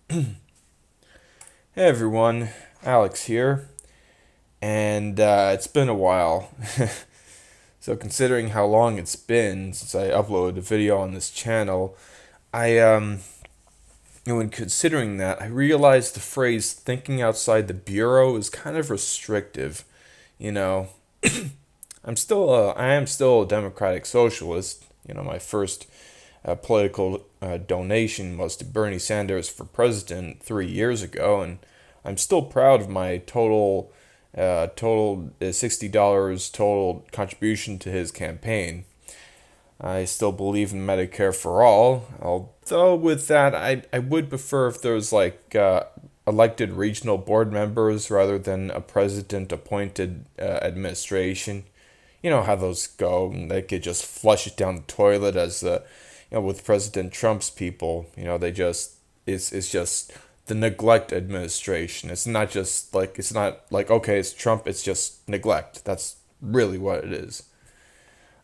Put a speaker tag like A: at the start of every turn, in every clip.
A: Hey everyone, Alex here, and it's been a while. So, considering how long it's been since I uploaded a video on this channel, when considering that, I realized the phrase thinking outside the bureau is kind of restrictive. You know, I am still a democratic socialist. My first political donation was to Bernie Sanders for president 3 years ago, and I'm still proud of my total $60 total contribution to his campaign. I still believe in Medicare for all, although with that, I would prefer if there was elected regional board members rather than a president appointed administration. You know how those go, and they could just flush it down the toilet as with President Trump's people. It's just the neglect administration. It's not like okay, it's Trump. It's just neglect. That's really what it is.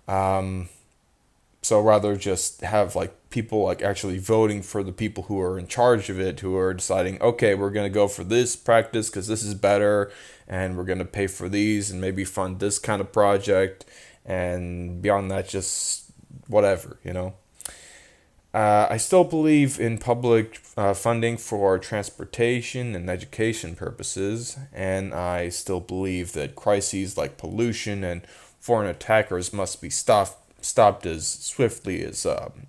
A: So rather just have people actually voting for the people who are in charge of it, who are deciding, okay, we're gonna go for this practice because this is better, and we're gonna pay for these and maybe fund this kind of project, and beyond that, just whatever. I still believe in public funding for transportation and education purposes, and I still believe that crises like pollution and foreign attackers must be stopped as swiftly as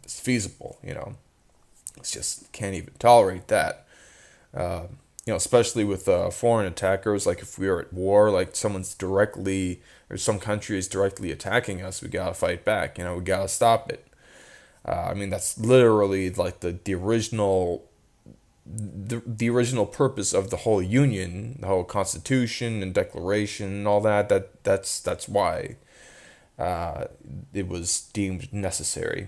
A: feasible. It's just can't even tolerate that. Especially with foreign attackers. Like if we are at war, like someone's directly or some country is directly attacking us, we gotta fight back. We gotta stop it. That's literally like the original purpose of the whole union, the whole constitution and declaration and all that. That's why it was deemed necessary.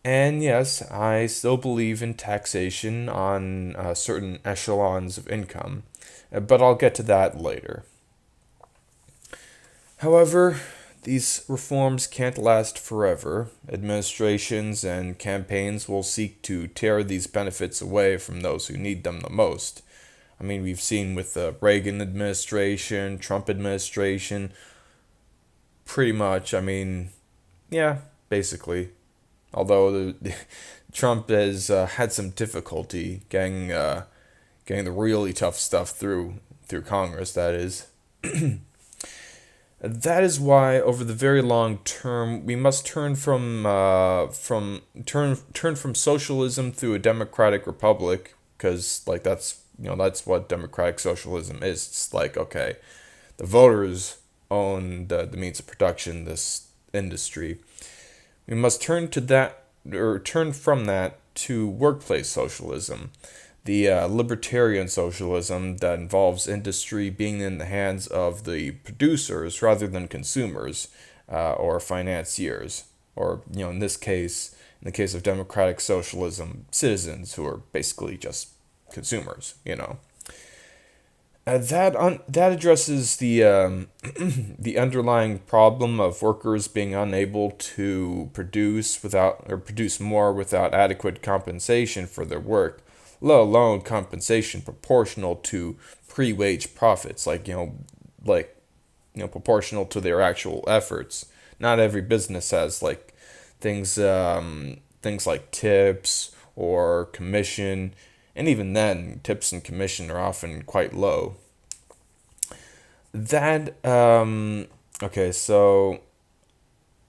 A: And yes, I still believe in taxation on certain echelons of income, but I'll get to that later. However, these reforms can't last forever. Administrations and campaigns will seek to tear these benefits away from those who need them the most. We've seen with the Reagan administration, Trump administration, pretty much. Yeah, basically. Although Trump has had some difficulty getting the really tough stuff through Congress. That is. That is why, over the very long term, we must turn from socialism through a democratic republic, because that's what democratic socialism is. It's like, okay, the voters own the means of production, this industry. We must turn from that to workplace socialism, the libertarian socialism that involves industry being in the hands of the producers rather than consumers or financiers, or in the case of democratic socialism, citizens who are basically just consumers. That addresses the the underlying problem of workers being unable to produce more without adequate compensation for their work, let alone compensation proportional to pre-wage profits, proportional to their actual efforts. Not every business has things like tips or commission, and even then, tips and commission are often quite low. That okay, so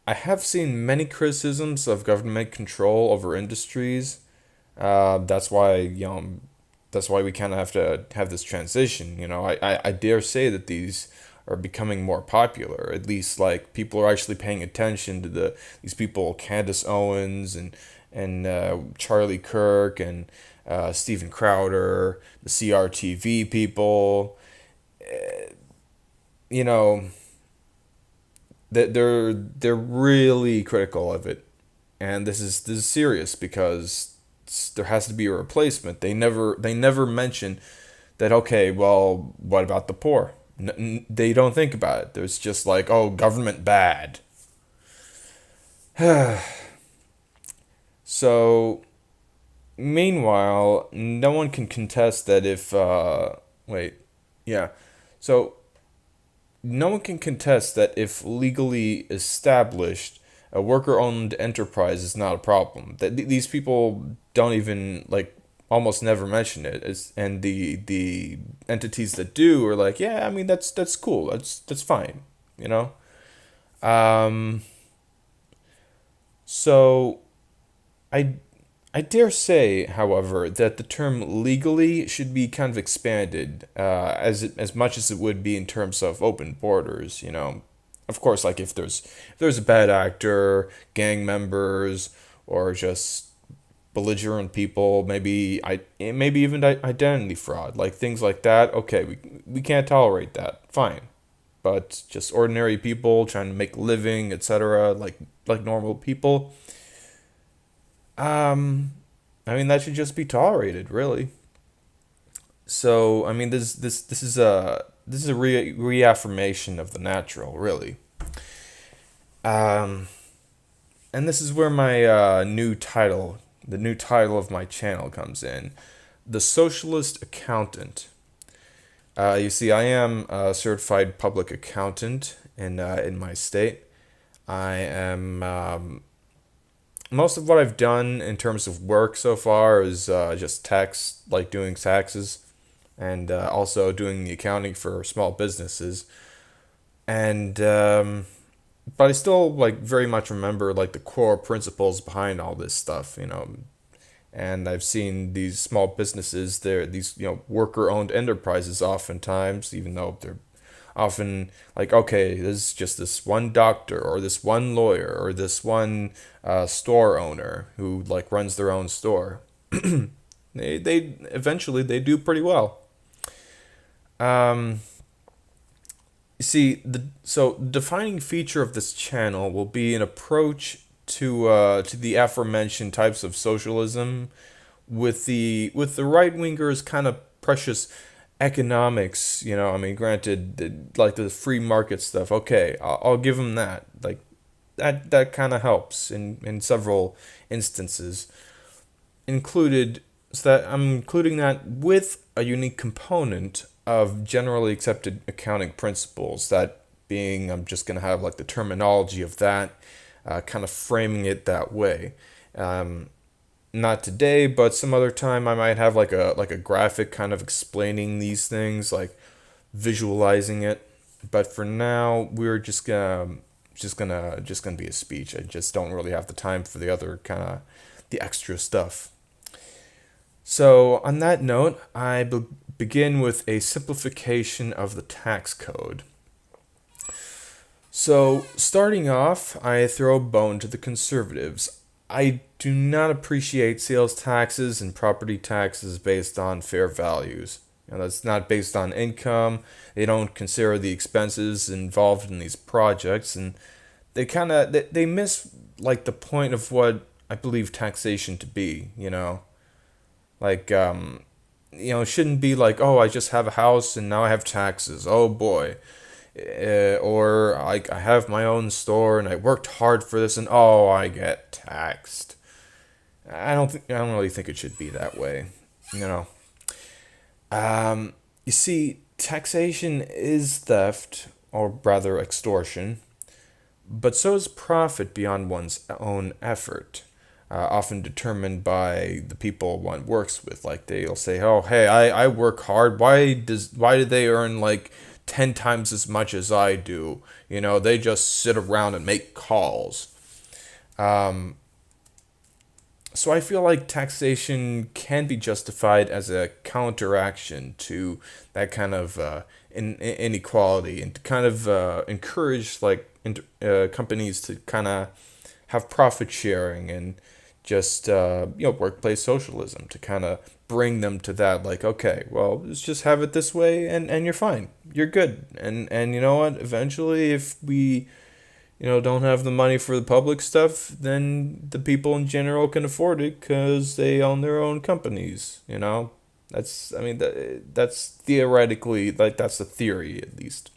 A: I have seen many criticisms of government control over industries. That's why we kind of have to have this transition. I dare say that these are becoming more popular. At least people are actually paying attention to these people, Candace Owens and Charlie Kirk and Steven Crowder, the CRTV people. You know they're really critical of it, and this is serious because there has to be a replacement. They never mention that. Okay, well, what about the poor? They don't think about it. There's just like, oh, government bad. So Meanwhile, no one can contest that if wait, yeah. So no one can contest that if legally established, a worker-owned enterprise is not a problem. That these people don't even like almost never mention it. And the entities that do are like, yeah, I mean that's cool. That's fine. You know. Um. So I I dare say, however, that the term legally should be kind of expanded as much as it would be in terms of open borders. You know, of course, like if there's a bad actor, gang members, or just belligerent people, maybe even identity fraud, like things like that. Okay, we can't tolerate that. Fine, but just ordinary people trying to make a living, etc., like normal people. Um, I mean, that should just be tolerated, really. So, I mean, this is a reaffirmation of the natural, really. Um, and this is where my the new title of my channel comes in, the Socialist Accountant. You see, I am a certified public accountant in my state. I am most of what I've done in terms of work so far is just tax, like doing taxes, and also doing the accounting for small businesses. And but I still like very much remember like the core principles behind all this stuff, you know. And I've seen these small businesses, they're these worker-owned enterprises, oftentimes, even though they're often like, okay, there's just this one doctor or this one lawyer or this one store owner who like runs their own store. They eventually they do pretty well. Um, you see, the defining feature of this channel will be an approach to the aforementioned types of socialism with the right wingers kind of precious economics. You know, I mean, granted, like the free market stuff. Okay, I'll give them that. Like that kind of helps in several instances. Included, so that I'm including that with a unique component of generally accepted accounting principles. That being, I'm just gonna have like the terminology of that, kind of framing it that way. Um, Not today, but some other time I might have like a graphic kind of explaining these things, like visualizing it. But for now, we're just gonna be a speech. I just don't really have the time for the other kind of the extra stuff. So on that note, begin with a simplification of the tax code. So, starting off, I throw a bone to the conservatives. I do not appreciate sales taxes and property taxes based on fair values. You know, that's not based on income. They don't consider the expenses involved in these projects, and they miss like the point of what I believe taxation to be. Like it shouldn't be like, oh, I just have a house and now I have taxes. Oh boy. Or I have my own store and I worked hard for this and oh, I get taxed. I don't really think it should be that way. You know. You see, taxation is theft, or rather extortion, but so is profit beyond one's own effort. Often determined by the people one works with. Like they'll say, "Oh, hey, I work hard. Why do they earn like 10 times as much as I do? You know, they just sit around and make calls." Um, so I feel like taxation can be justified as a counteraction to that kind of inequality, and to kind of encourage like companies to kind of have profit sharing and just workplace socialism, to kind of bring them to that, like, okay, well, let's just have it this way, and you're fine, you're good. And you know what, eventually if we don't have the money for the public stuff, then the people in general can afford it because they own their own companies. That's theoretically, like, that's the theory, at least.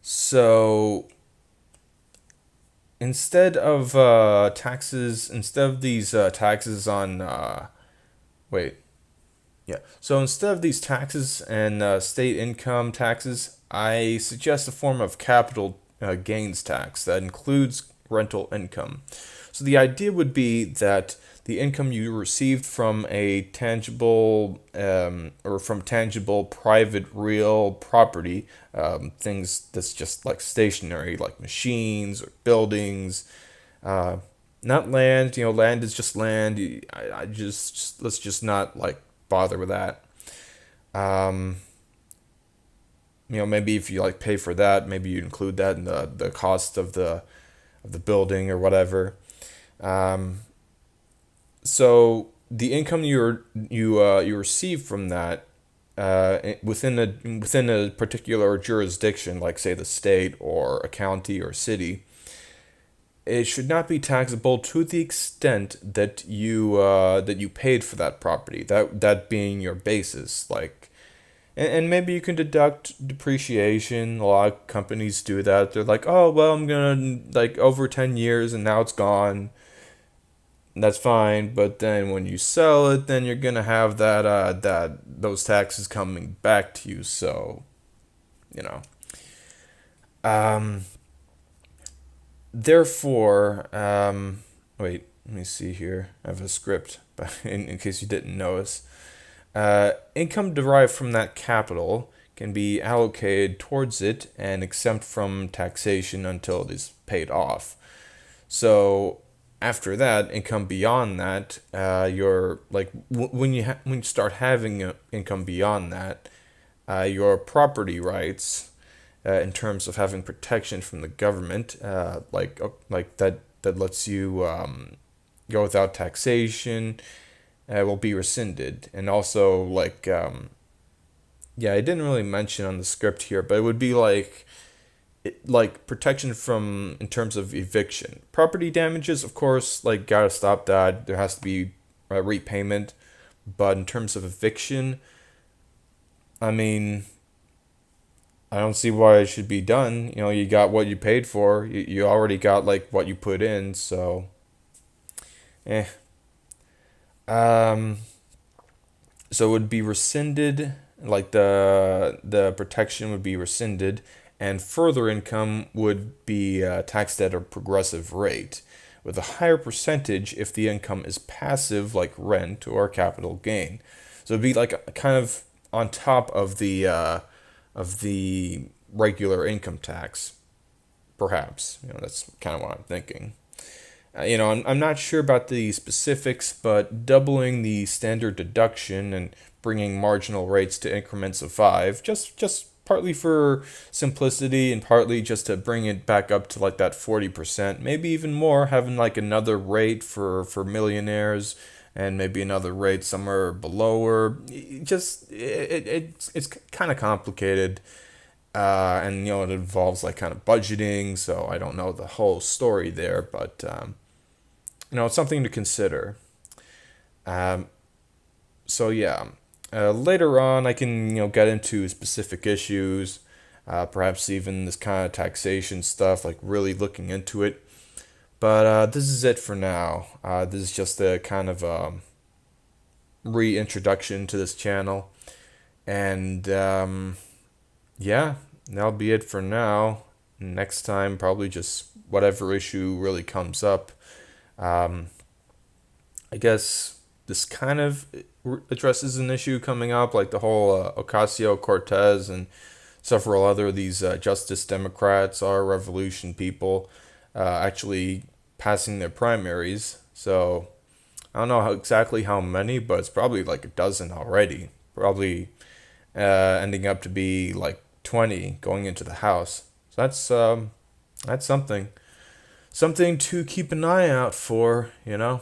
A: So instead of these taxes on wait, yeah. So instead of these taxes and state income taxes, I suggest a form of capital gains tax that includes rental income. So the idea would be that the income you received from a tangible or from tangible private real property, things that's just like stationary, like machines or buildings, uh, not land. You know, land is just land. I just let's just not like bother with that. Um, you know, maybe if you like pay for that, maybe you include that in the cost of the building or whatever. Um, so the income you receive from that within a particular jurisdiction, like say the state or a county or city, it should not be taxable to the extent that you paid for that property. That being your basis, like, and maybe you can deduct depreciation. A lot of companies do that. They're like, oh well, I'm gonna like over 10 years and now it's gone. That's fine, but then when you sell it, then you're gonna have that those taxes coming back to you. So you know. Um, Therefore, wait, let me see here. I have a script, but in case you didn't notice. Income derived from that capital can be allocated towards it and exempt from taxation until it is paid off. So after that, income beyond that, you're like when you start having income beyond that, your property rights in terms of having protection from the government, like that lets you go without taxation, will be rescinded, and also yeah, I didn't really mention on the script here, but it would be like protection from in terms of eviction, property damages. Of course, like gotta stop that. There has to be a repayment, but in terms of eviction, I mean, I don't see why it should be done. You know, you got what you paid for. You already got like what you put in, so eh. Um, so it would be rescinded, like the protection would be rescinded, and further income would be taxed at a progressive rate, with a higher percentage if the income is passive, like rent or capital gain. So it'd be like a kind of on top of the regular income tax, perhaps. You know, that's kind of what I'm thinking. You know, I'm not sure about the specifics, but doubling the standard deduction and bringing marginal rates to increments of five, just partly for simplicity and partly just to bring it back up to like that 40%, maybe even more, having like another rate for millionaires and maybe another rate somewhere below or just it's kind of complicated. And you know it involves like kind of budgeting, so I don't know the whole story there, but you know, it's something to consider. Um, so yeah, later on I can get into specific issues, perhaps even this kind of taxation stuff, like really looking into it. But this is it for now. This is just a kind of reintroduction to this channel, and yeah, that'll be it for now. Next time, probably just whatever issue really comes up. Um, I guess this kind of addresses an issue coming up, like the whole Ocasio-Cortez and several other of these Justice Democrats, our revolution people, actually passing their primaries. So I don't know exactly how many, but it's probably like a dozen already. Probably ending up to be like 20 going into the House. So that's something to keep an eye out for, you know.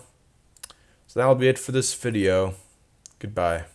A: So that'll be it for this video. Goodbye.